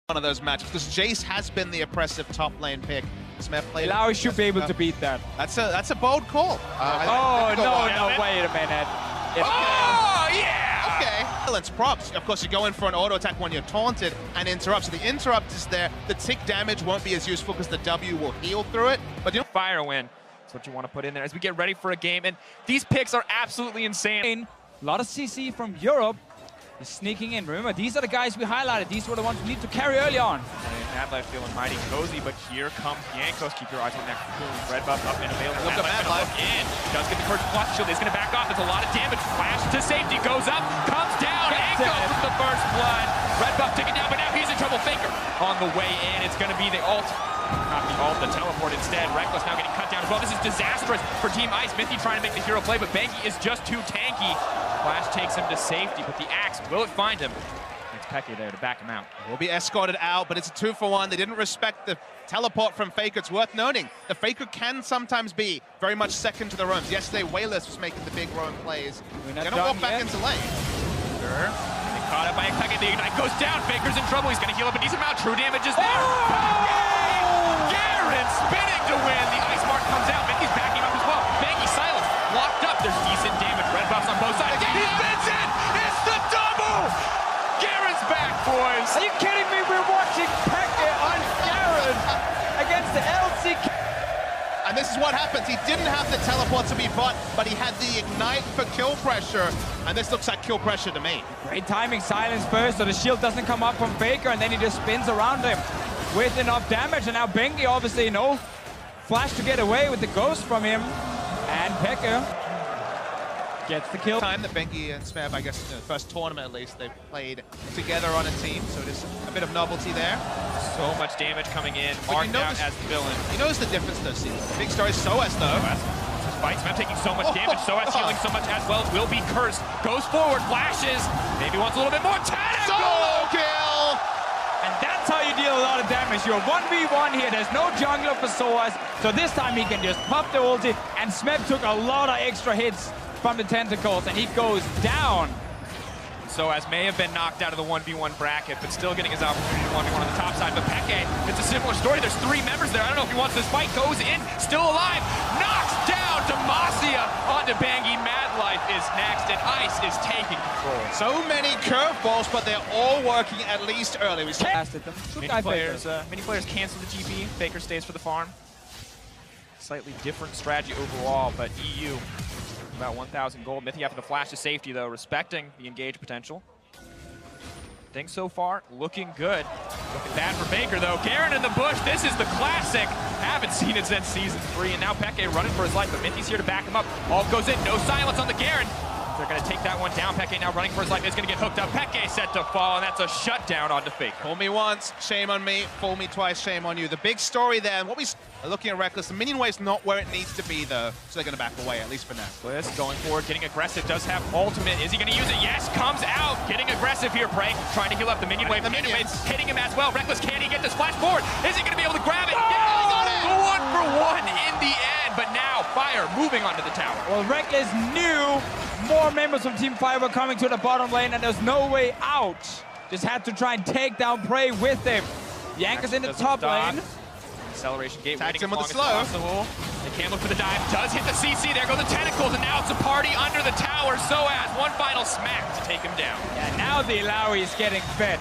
One of those matches, because Jace has been the oppressive top lane pick. Smith played. Lao should be able to beat that. That's a bold call. Oh no, wait a minute. Oh yeah. Okay. Balance props. Of course, you go in for an auto attack when you're taunted and interrupt. So the interrupt is there. The tick damage won't be as useful because the W will heal through it. But you know, fire win. That's what you want to put in there as we get ready for a game. And these picks are absolutely insane. A lot of CC from Europe is sneaking in. Remember, these are the guys we highlighted. These were the ones we need to carry early on. Mad Life feeling mighty cozy, but here comes Yankos. Keep your eyes on that. Red buff up and available. Look at Mad Life in. Does get the first flush shield. He's going to back off. It's a lot of damage. Flash to safety. Goes up. Comes down. Yankos with the first blood. Red buff taken down, but now he's in trouble. Faker on the way in. It's going to be the ult. Not the ult, the teleport instead. Reckless now getting cut down as well. This is disastrous for Team Ice. Mithy trying to make the hero play, but Banky is just too tanky. Flash takes him to safety, but the axe, will it find him? XPeke there to back him out. Will be escorted out, but it's a 2-for-1. They didn't respect the teleport from Faker. It's worth noting. The Faker can sometimes be very much second to the roams. Yesterday, Wayless was making the big roam plays. They're going to walk back into lane. Sure. Caught up by XPeke. The ignite goes down. Faker's in trouble. He's going to heal up a decent amount. True damage is there. Garen spinning to win. The ice mark comes out. Mickey's backing up as well. Banky silence. Locked up. There's decent damage. Red buffs on both sides. He spins in. It's the double. Garen's back, boys. Are you kidding me? We're watching Peke on Garen against the LCK. And this is what happens. He didn't have the teleport to be bought, but he had the ignite for kill pressure. And this looks like kill pressure to me. Great timing, silence first, so the shield doesn't come up from Faker, and then he just spins around him with enough damage. And now Banky, obviously, no flash to get away with the ghost from him. And Peke gets the kill. Time that Banky and Smev, I guess, the first tournament at least, they've played together on a team, so it is a bit of novelty there. So much damage coming in, marked out as the villain. You notice the difference though, see? Big story is Soas though. Fights Smev taking so much damage, Soas healing so much as well. Will be cursed, goes forward, flashes, maybe wants a little bit more. Solo kill! And that's how you deal a lot of damage. You're 1v1 here, there's no jungler for Soas, so this time he can just pop the ulti, and Smev took a lot of extra hits from the tentacles, and he goes down. Soas may have been knocked out of the 1v1 bracket, but still getting his opportunity to 1v1 on the top side. But Peke, it's a similar story. There's 3 members there. I don't know if he wants this fight. Goes in, still alive, knocks down Demacia onto Bangy. Mad Life is next, and Ice is taking control. So many curveballs, but they're all working at least early. We Blasted them. Many players cancel the GP. Faker stays for the farm. Slightly different strategy overall, but EU about 1,000 gold. Mithy after the flash to safety, though, respecting the engage potential. Things so far looking good. Looking bad for Faker, though. Garen in the bush. This is the classic. Haven't seen it since Season 3, and now Peke running for his life, but Mithy's here to back him up. All goes in. No silence on the Garen. They're going to take that one down. Peke now running for his life. He's going to get hooked up. Peke set to fall, and that's a shutdown onto Faker. Fool me once, shame on me. Fool me twice, shame on you. The big story there, and what we are looking at Reckless, the minion wave's not where it needs to be, though, so they're going to back away, at least for now. Bliss going forward, getting aggressive, does have ultimate. Is he going to use it? Yes, comes out, getting aggressive here, Prey. Trying to heal up the minion wave. The minion wave's hitting him as well. Reckless, can he get this flash forward? Is he going to be able to grab it? Oh, yeah, he got it! 1-for-1 in the end, but now Fire moving onto the tower. Well, Reckless knew more members from Team Fire were coming to the bottom lane, and there's no way out. Just had to try and take down Prey with him. Yankos in the top lane. Acceleration gate tags waiting him as with long the as possible. They can't look for the dive. Does hit the CC. There go the tentacles, and now it's a party under the tower. Soas, one final smack to take him down. Yeah, now the Illaoi is getting fed.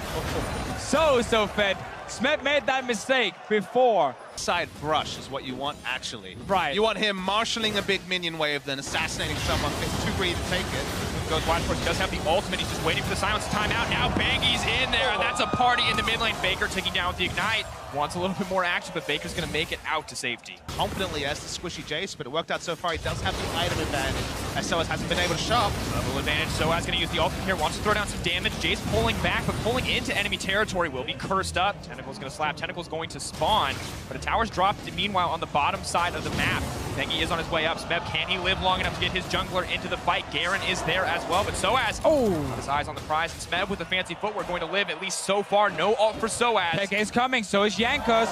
So fed. Smet made that mistake before. Side brush is what you want, actually. Right. You want him marshalling a big minion wave, then assassinating someone. It's too greedy to take it. Goes wide for it. Does have the ultimate. He's just waiting for the silence to time out. Now Bangy's in there, and that's a party in the mid lane. Faker taking down with the ignite. Wants a little bit more action, but Baker's going to make it out to safety. Confidently as the squishy Jace, but it worked out so far. He does have the item advantage, as Soas hasn't been able to shop. Level advantage. Soas going to use the ultimate here. Wants to throw down some damage. Jace pulling back, but pulling into enemy territory. Will be cursed up. Tentacle's going to slap. Tentacle's going to spawn, but a tower's dropped. Meanwhile, on the bottom side of the map, Bangy is on his way up. Smev, can he live long enough to get his jungler into the fight? Garen is there as well, but Soas, got his eyes on the prize. And Smev with the fancy footwork going to live, at least so far. No ult for Soas. Peke is coming, so is Yankos.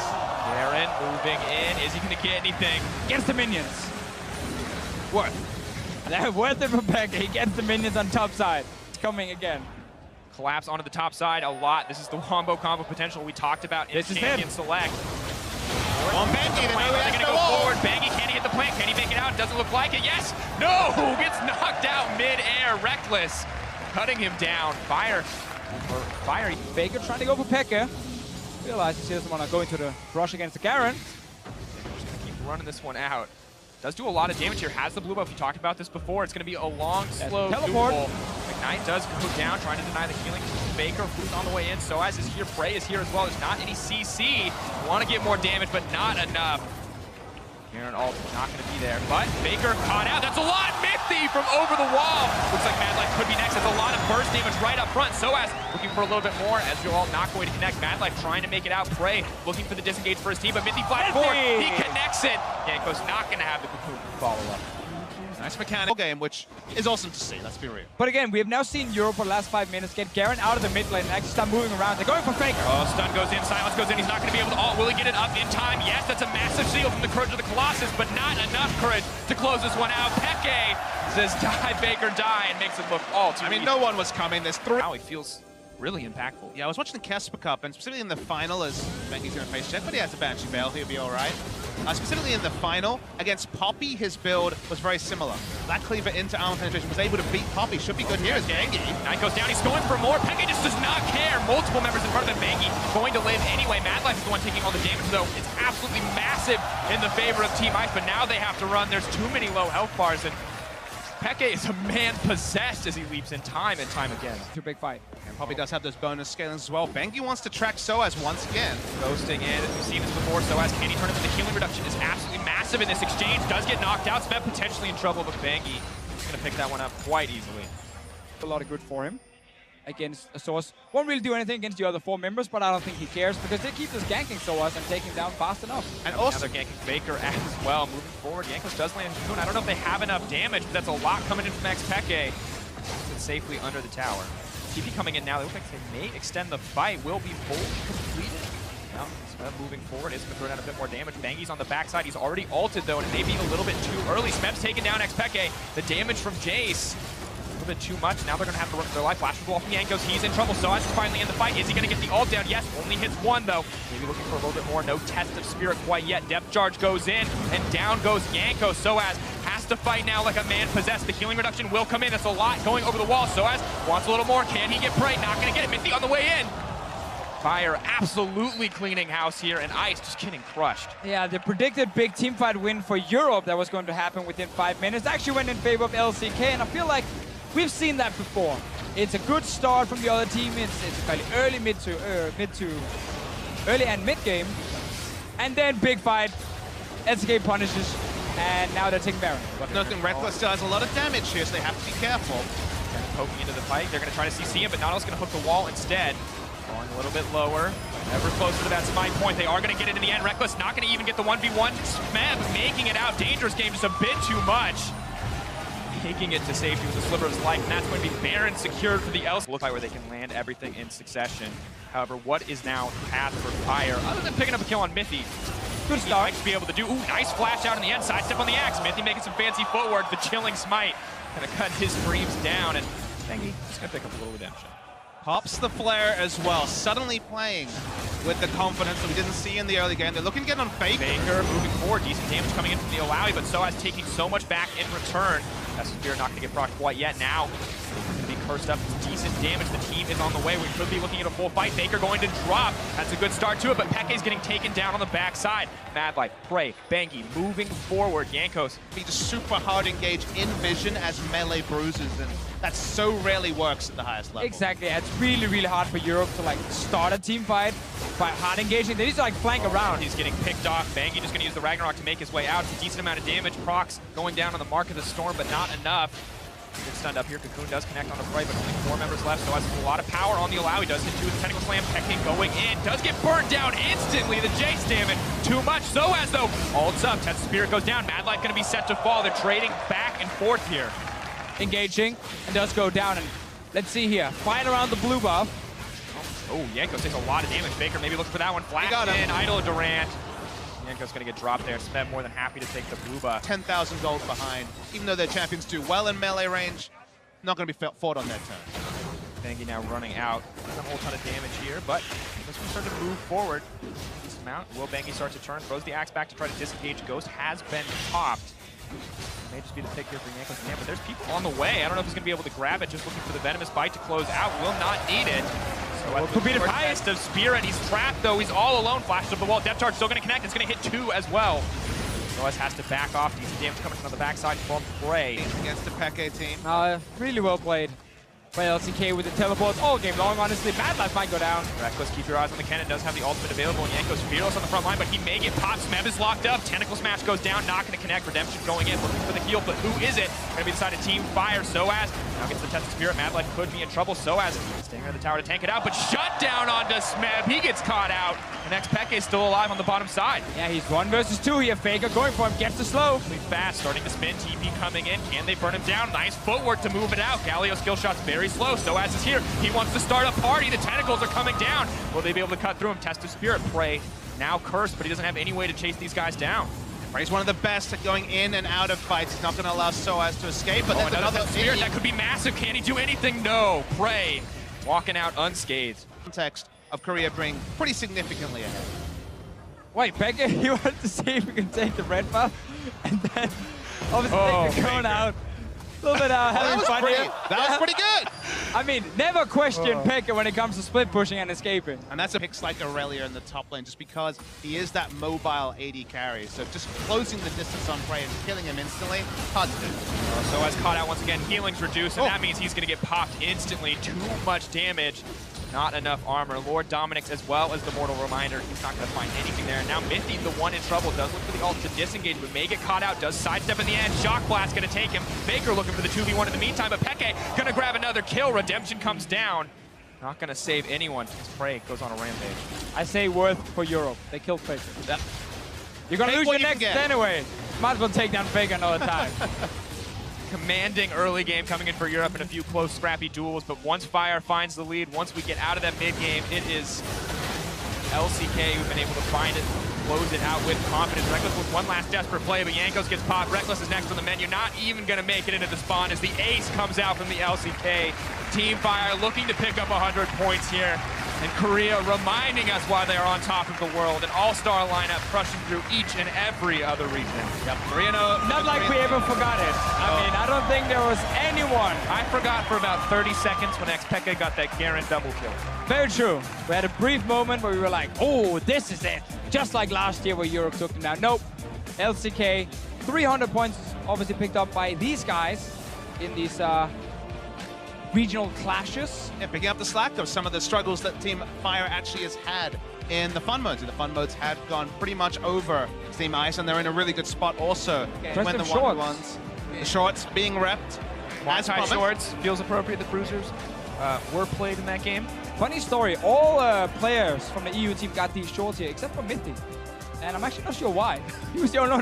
Garen moving in. Is he going to get anything? Gets the minions. Worth it for Peke. He gets the minions on top side. It's coming again. collapse onto the top side a lot. This is the wombo combo potential we talked about in Champion Select. On Bengi, They're going to go forward. Bengi, can he hit the plant? Can he make it out? Doesn't look like it. Yes! No! Gets knocked out mid-air. Reckless cutting him down. Fire. Faker trying to go for Peke. Realizes he doesn't want to go into the rush against the Garen. Just going to keep running this one out. Does do a lot of damage here. Has the blue buff. We talked about this before. It's going to be a long, slow teleport. duel. Ignite does go down, trying to deny the healing. Faker, who's on the way in. Soaz is here. Prey is here as well. There's not any CC. Want to get more damage, but not enough. Garen ult not going to be there, but Faker caught out. That's a lot. Mithy from over the wall. Looks like Mad Life could be next. That's a lot of burst damage right up front. Soaz looking for a little bit more. As you're all not going to connect. Mad Life trying to make it out. Prey looking for the disengage for his team, but Mithy flies forward. He connects it. Yanko's not going to have the cocoon follow up. Nice mechanical game, which is awesome to see, let's be real. But again, we have now seen Europe for the last 5 minutes get Garen out of the mid lane and actually start moving around. They're going for Faker. Oh, stun goes in, silence goes in. He's not going to be able to ult. Will he get it up in time? Yes, that's a massive shield from the Courage of the Colossus, but not enough courage to close this one out. Peke says die, Faker, die, and makes it look all too easy. No one was coming. There's 3. Now he feels really impactful. Yeah, I was watching the XPeke Cup, and specifically in the final, as Bengi's going to face check, but he has a Banshee Veil, he'll be all right. Specifically in the final, against Poppy, his build was very similar. That cleaver into armor penetration was able to beat Poppy. Should be good here as Bengi. Knight goes down, he's going for more. Peke just does not care. Multiple members in front of him. Bengi going to live anyway. Mad Life is the one taking all the damage, though. It's absolutely massive in the favor of Team Ice, but now they have to run. There's too many low health bars, and Peke is a man possessed as he leaps in time and time again. Too big fight. And Poppy does have those bonus scalings as well. Bengi wants to track Soaz once again. Ghosting in, as we've seen this before. Soaz, can he turn him? The healing reduction is absolutely massive in this exchange. Does get knocked out. Smet potentially in trouble, but Bengi is going to pick that one up quite easily. A lot of good for him against Soaz. Won't really do anything against the other 4 members, but I don't think he cares because they keep just ganking Soaz and taking him down fast enough. And also they're ganking Faker as well. Moving forward, Jankos does land Cocoon. I don't know if they have enough damage, but that's a lot coming in from XPeke. Safely under the tower. TP coming in now. They look like they may extend the fight. Will be fully completed. Now, Smeb moving forward is going to throw down a bit more damage. Bengi's on the backside. He's already ulted though, and it may be a little bit too early. Smeb's taking down XPeke. The damage from Jace. A little bit too much. Now they're going to have to run for their life. Flash will go off from Jankos. He's in trouble. Soaz is finally in the fight. Is he going to get the ult down? Yes, only hits 1 though. Maybe looking for a little bit more. No test of spirit quite yet. Depth charge goes in, and down goes Jankos. Soaz has to fight now like a man possessed. The healing reduction will come in. That's a lot going over the wall. Soaz wants a little more. Can he get Prey? Not going to get it. Mithy on the way in. Fire absolutely cleaning house here, and Ice just getting crushed. Yeah, the predicted big teamfight win for Europe that was going to happen within 5 minutes actually went in favor of LCK, and I feel like we've seen that before. It's a good start from the other team. It's fairly early, early and mid game, and then big fight. LCK punishes, and now they're taking Baron. Nothing. Reckless still has a lot of damage here, so they have to be careful. Poking into the fight, they're going to try to CC him, but Nautilus going to hook the wall instead. Going a little bit lower, ever closer to that smite point. They are going to get it in the end. Reckless not going to even get the 1v1. Smeb making it out. Dangerous game, just a bit too much. Taking it to safety with a sliver of his life, and that's going to be Baron secured for the LCK. Look like where they can land everything in succession. However, what is now the path for Fire, other than picking up a kill on Mithy? Good start. He might be able to do. Ooh, nice flash out on the end. Sidestep on the axe. Mithy making some fancy footwork. The chilling smite. Gonna cut his dreams down, and Bengi just gonna pick up a little redemption. Pops the flare as well. Suddenly playing with the confidence that we didn't see in the early game. They're looking to get on Faker. Faker moving forward. Decent damage coming in from the Alawi, but Soaz taking so much back in return. That's Spear not gonna get procced quite yet. Now, gonna be cursed up. It's decent damage. The team is on the way. We could be looking at a full fight. Faker going to drop. That's a good start to it, but Peke's getting taken down on the backside. Mad Life, Prey, Bengi moving forward. Jankos. Be just super hard engage in vision as melee bruises, and that so rarely works at the highest level. Exactly. It's really, really hard for Europe to like start a team fight by hard engaging. They need to like flank around. He's getting picked off. Bengi just gonna use the Ragnarok to make his way out. It's a decent amount of damage. Procs going down on the Mark of the Storm, but not enough. Gets stunned up here. Cocoon does connect on the Prey, but only 4 members left, so has a lot of power on the Alawi. Does hit 2 with the Tentacle Slam. Peke going in. Does get burned down instantly. The Jace damage. Too much. Soaz, though, ults up. Test Spirit goes down. Mad Life gonna be set to fall. They're trading back and forth here. Engaging, and does go down, and let's see here. Fight around the blue buff. Oh, Jankos takes a lot of damage. Baker maybe looks for that one. Flash in. Idol Durant. Jankos gonna get dropped there. Smeb more than happy to take the blue buff. 10,000 gold behind. Even though their champions do well in melee range, not gonna be fought on their turn. Bengi now running out. Not a whole ton of damage here, but this one starting to move forward. Decent amount. Will Bengi start to turn, throws the axe back to try to disengage. Ghost has been popped. May just be the pick here for Jankos and but there's people on the way. I don't know if he's going to be able to grab it, just looking for the Venomous Bite to close out. Will not need it. So could be the test of Spirit. He's trapped though. He's all alone. Flashes up the wall. Depth Charge still going to connect. It's going to hit 2 as well. Soaz has to back off. Decent damage coming from the backside from Prey. Against the Peke team. Really well played by LCK with the teleports all game long, honestly. Bad Life might go down. Reckless, keep your eyes on the cannon. Does have the ultimate available. And Jankos fearless on the front line, but he may get popped. Smeb is locked up. Tentacle Smash goes down. Not going to connect. Redemption going in, looking for the heal, but who is it? Going to be decided Team Fire. Soaz now gets the test of Spirit. Mad Life could be in trouble. Soaz staying near the tower to tank it out, but shut down onto Smeb. He gets caught out. And XPeke is still alive on the bottom side. Yeah, he's 1 versus 2 here. Faker going for him. Gets the slow. Really fast, starting to spin. TP coming in. Can they burn him down? Nice footwork to move it out. Galio skill shot's very slow. Soaz is here. He wants to start a party. The tentacles are coming down. Will they be able to cut through him? Test of Spirit. Prey now cursed, but he doesn't have any way to chase these guys down. Prey's one of the best at going in and out of fights. He's not going to allow Soaz to escape, but there's another Spirit. That could be massive. Can he do anything? No. Prey walking out unscathed. Context of Korea being pretty significantly ahead. Wait, Peke, he wanted to see if he can take the red buff, and then obviously take the cone out. A little bit having fun here. That was pretty good. I mean, never question Peke when it comes to split pushing and escaping. And that's a picks like Aurelia in the top lane, just because he is that mobile AD carry. So just closing the distance on Prey and killing him instantly, hard to do. Soaz caught out once again. Healing's reduced, and that means he's going to get popped instantly. Too much damage. Not enough armor. Lord Dominic's as well as the Mortal Reminder. He's not going to find anything there. Now Mithy, the one in trouble, does look for the ult to disengage, but may get caught out. Does sidestep in the end. Shock Blast going to take him. Faker looking for the 2v1 in the meantime, but Peke going to grab another kill. Redemption comes down. Not going to save anyone because Prey goes on a rampage. I say worth for Europe. They killed Faker. Yep. You're going to lose your next anyway. Might as well take down Faker another time. Commanding early game coming in for Europe in a few close, scrappy duels, but once Fire finds the lead, once we get out of that mid game, it is LCK who've been able to find it, close it out with confidence. Reckless with one last desperate play, but Jankos gets popped. Reckless is next on the menu, not even going to make it into the spawn as the ace comes out from the LCK. Team Fire looking to pick up 100 points here. And Korea reminding us why they are on top of the world. An all-star lineup crushing through each and every other region. Yep, Korea not like we ever forgot it. I mean, I don't think there was anyone. I forgot for about 30 seconds when XPeke got that Garen double kill. Very true. We had a brief moment where we were like, oh, this is it. Just like last year where Europe took them down. Nope. LCK, 300 points obviously picked up by these guys in these regional clashes. Yeah, picking up the slack of some of the struggles that Team Fire actually has had in the fun modes. And the fun modes have gone pretty much over Team Ice, and they're in a really good spot also when the one-on-ones. The shorts being repped. As shorts feels appropriate. The cruisers were played in that game. Funny story, all players from the EU team got these shorts here, except for Mithy. And I'm actually not sure why. He was the only one